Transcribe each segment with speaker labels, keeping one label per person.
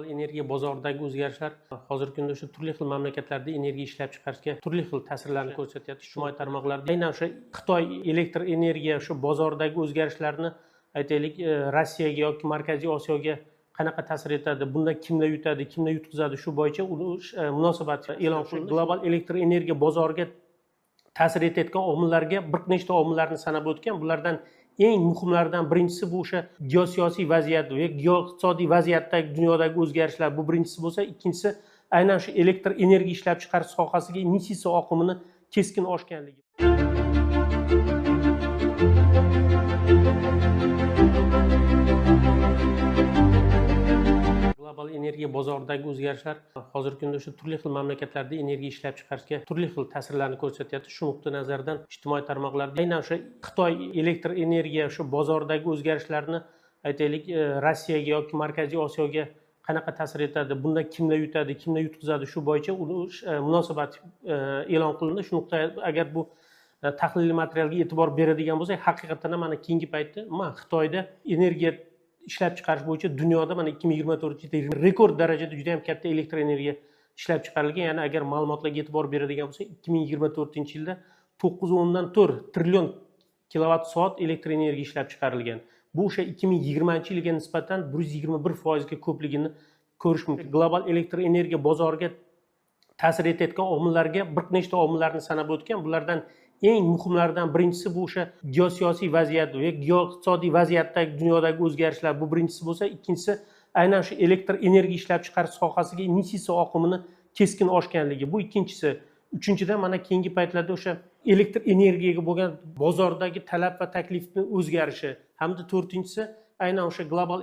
Speaker 1: Global energiya bozoridagi o'zgarishlar hozirgi kunda o'sha turli xil mamlakatlarda energiya ishlab chiqarishga turli xil ta'sirlarni ko'rsatyapti. Ijtimoiy tarmoqlarda aynan o'sha Xitoy elektr energiya shu bozoridagi o'zgarishlarni aytaylik Rossiyaga yoki Markaziy Osiyoga qanaqa ta'sir etadi, bundan kimlar yutadi, kimlar yutqizadi, shu bo'yicha munosabat e'lon qilindi. Global elektr energiya bozoriga ta'sir etayotgan omillarga bir nechta omillarni sanab o'tgan. Bulardan eng muhimlaridan birinchisi bu o'sha geosiyosiy vaziyat va geoiqtisodiy vaziyatdagi dunyodagi o'zgarishlar. Bu birinchisi bo'lsa, ikkinchisi aynan shu elektr energiya ishlab chiqarish sohasiga investitsiya oqimini keskin oshganligi. Global energiya bozoridagi o'zgarishlar hozirgi kunda o'sha turli xil mamlakatlarda energiya ishlab chiqarishga turli xil ta'sirlarni ko'rsatyapti. Shu nuqtai nazardan ijtimoiy tarmoqlarda aynan o'sha Xitoy elektr energiya shu bozoridagi o'zgarishlarni aytaylik Rossiyaga yoki Markaziy Osiyoga qanaqa ta'sir etadi, bundan kimlar yutadi, kimlar yutqizadi, shu bo'yicha munosabat e'lon qilindi. Shu nuqtai agar bu tahliliy materialga e'tibor beradigan bo'lsak, haqiqatan ham mana keyingi paytda Xitoyda energiya ishlab chiqarish bo'yicha dunyoda mana 2024-yilda rekord darajada juda ham katta elektr energiya ishlab chiqarilgan. Ya'ni agar ma'lumotlarga e'tibor beradigan bo'lsak, 2024-yilda 9.4 trillion kilovat soat elektr energiya ishlab chiqarilgan. Bu o'sha 2020-yilga nisbatan 121% ga ko'pligini ko'rish mumkin. Global elektr energiya bozoriga ta'sir etayotgan omillarga bir nechta omillarni sanab o'tgan. Bulardan eng muhimlaridan birinchisi bu o'sha geosiyosiy vaziyat va geoiqtisodiy vaziyatdagi dunyodagi o'zgarishlar. Bu birinchisi bo'lsa, ikkinchisi aynan shu elektr energiya ishlab chiqarish sohasiga investitsiya oqimini keskin oshganligi. Bu ikkinchisi. Uchinchidan mana keyingi paytlarda o'sha elektr energiyaga bo'lgan bozordagi talab va taklifning o'zgarishi. Hamda to'rtinchisi aynan o'sha global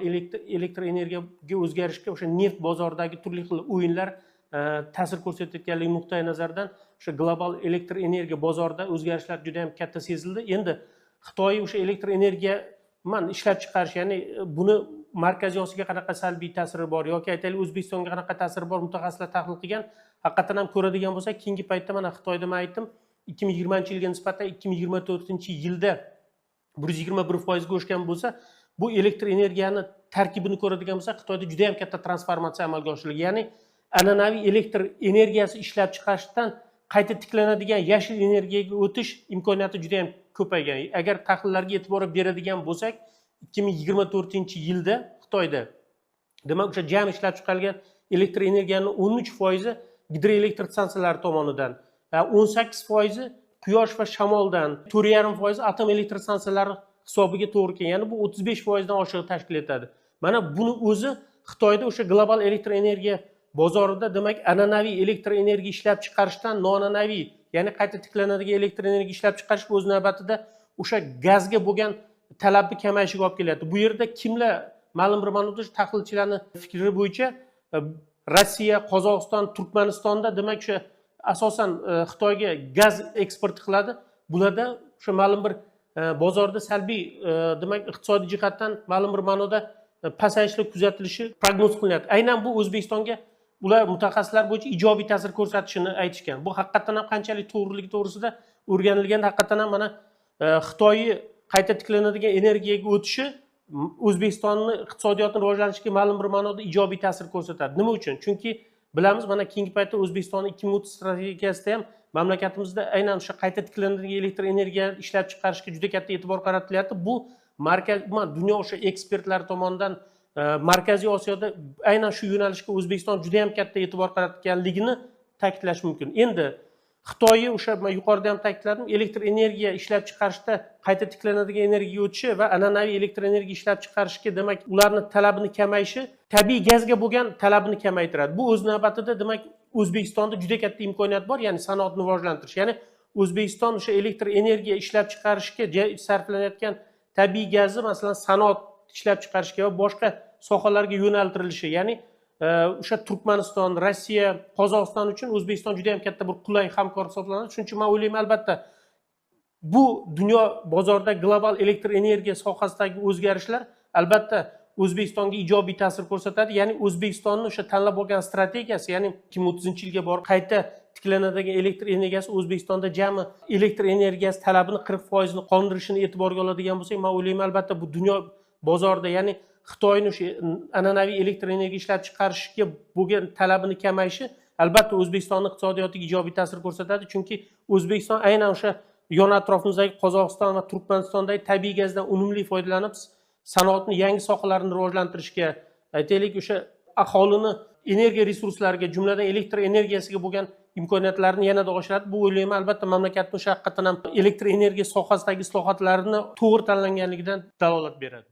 Speaker 1: elektr energiyaga o'zgarishga o'sha neft bozoridagi turli xil o'yinlar ta'sir ko'rsatayotganligi nuqtai nazardan o'sha global elektr energiya bozorida o'zgarishlar juda ham katta sezildi. Endi Xitoy o'sha elektr energiya ishlab chiqarish, ya'ni buni Markaziy Osiyoga qanaqa salbiy ta'siri bor yoki aytaylik O'zbekistonga qanaqa ta'siri bor, mutaxassislar tahlil qilgan. Haqiqatan ham ko'radigan bo'lsak, keyingi paytda mana Xitoyda men aytdim, 2020-yilga nisbatan 2024-yilda 121% ga oshgan bo'lsa, bu elektr energiyani tarkibini ko'radigan bo'lsak, Xitoyda juda ham katta transformatsiya amalga oshirilgan. Ya'ni an'anaviy elektr energiyasi ishlab chiqarishdan qayta tiklanadigan yashil energiyaga o'tish imkoniyati juda ham ko'paygan. Agar tahlillarga e'tibor beradigan bo'lsak, 2024-yilda Xitoyda demak o'sha jami ishlab chiqarilgan elektr energiyaning 13% gidroelektr stansiyalar tomonidan, 18% quyosh va shamoldan, 4,5% atom elektr stansiyalari hisobiga to'g'ri kelgan. Ya'ni bu 35% dan oshiq tashkil etadi. Mana buni o'zi Xitoyda o'sha global elektr energiya bozorida demak an'anaviy elektr energiya ishlab chiqarishdan noan'anaviy, ya'ni qayta tiklanadigan elektr energiya ishlab chiqarish o'z navbatida o'sha gazga bo'lgan talabni kamayishiga olib kelyapti. Bu yerda kimlar ma'lum bir ma'noda tahlilchilarning fikri bo'yicha Rossiya, Qozog'iston, Turkmanistonda demak o'sha asosan Xitoyga gaz eksport qiladi. Bularda o'sha ma'lum bir bozorda salbiy demak iqtisodiy jihatdan ma'lum bir ma'noda pasayishlar kuzatilishi prognoz qilinadi. Aynan bu O'zbekistonga ular mutaxassislar bo'yicha ijobiy ta'sir ko'rsatishini aytishgan. Bu haqiqatan ham qanchalik to'g'riligi to'g'risida o'rganilganda haqiqatan ham mana Xitoyni qayta tiklanadigan energiyaga o'tishi O'zbekistonning iqtisodiyotini rivojlanishiga ma'lum bir ma'noda ijobiy ta'sir ko'rsatadi. Nima uchun? Chunki bilamiz, mana keyingi paytda O'zbekistonning 2030 strategiyasida ham mamlakatimizda aynan o'sha qayta tiklanadigan elektr energiya ishlab chiqarishga juda katta e'tibor qaratilyapti. Bu dunyo o'sha ekspertlar tomonidan Markaziy Osiyoda aynan shu yo'nalishga O'zbekiston juda ham katta e'tibor qaratganligini ta'kidlash mumkin. Endi Xitoyni o'sha yuqorida ham ta'kidladim, elektr energiya ishlab chiqarishda qayta tiklanadigan energiyaga o'tishi va an'anaviy elektr energiya ishlab chiqarishga demak ularning talabini kamayishi tabiiy gazga bo'lgan talabini kamaytiradi. Bu o'z navbatida demak O'zbekistonda juda katta imkoniyat bor, ya'ni sanoatni rivojlantirish. Ya'ni O'zbekiston o'sha elektr energiya ishlab chiqarishga sarflanayotgan tabiiy gazni masalan sanoat ishlab chiqarishga va boshqa sohalarga yo'naltirilishi, ya'ni o'sha Turkmaniston, Rossiya, Qozog'iston uchun O'zbekiston juda ham katta bir qulay hamkor hisoblanadi. Shuning uchun men o'ylayman, albatta bu dunyo bozorida global elektr energiya sohasidagi o'zgarishlar albatta O'zbekistonga ijobiy ta'sir ko'rsatadi. Ya'ni O'zbekistonning o'sha tanlab olgan strategiyasi, ya'ni 2030-yilga borib qayta tiklanadigan elektr energiyasi O'zbekistonda jami elektr energiyasi talabini 40% ni qondirishini e'tiborga oladigan bo'lsak, men o'ylayman, albatta bu dunyo bozorida, ya'ni Xitoyning o'sha an'anaviy elektr energiya ishlab chiqarishga bo'lgan talabini kamayishi albatta O'zbekistonning iqtisodiyotiga ijobiy ta'sir ko'rsatadi, chunki O'zbekiston aynan o'sha yon atrofimizdagi Qozog'iston va Turkmanistondagi tabiiy gazdan unumli foydalanib, sanoatni yangi sohalarini rivojlantirishga, aytaylik, o'sha aholini energiya resurslariga, jumladan elektr energiyasiga bo'lgan imkoniyatlarni yanada oshiradi. Bu o'ylayman, albatta mamlakatning o'sha haqiqatan ham elektr energiya sohasidagi islohotlarini to'g'ri tanlanganligidan dalolat beradi.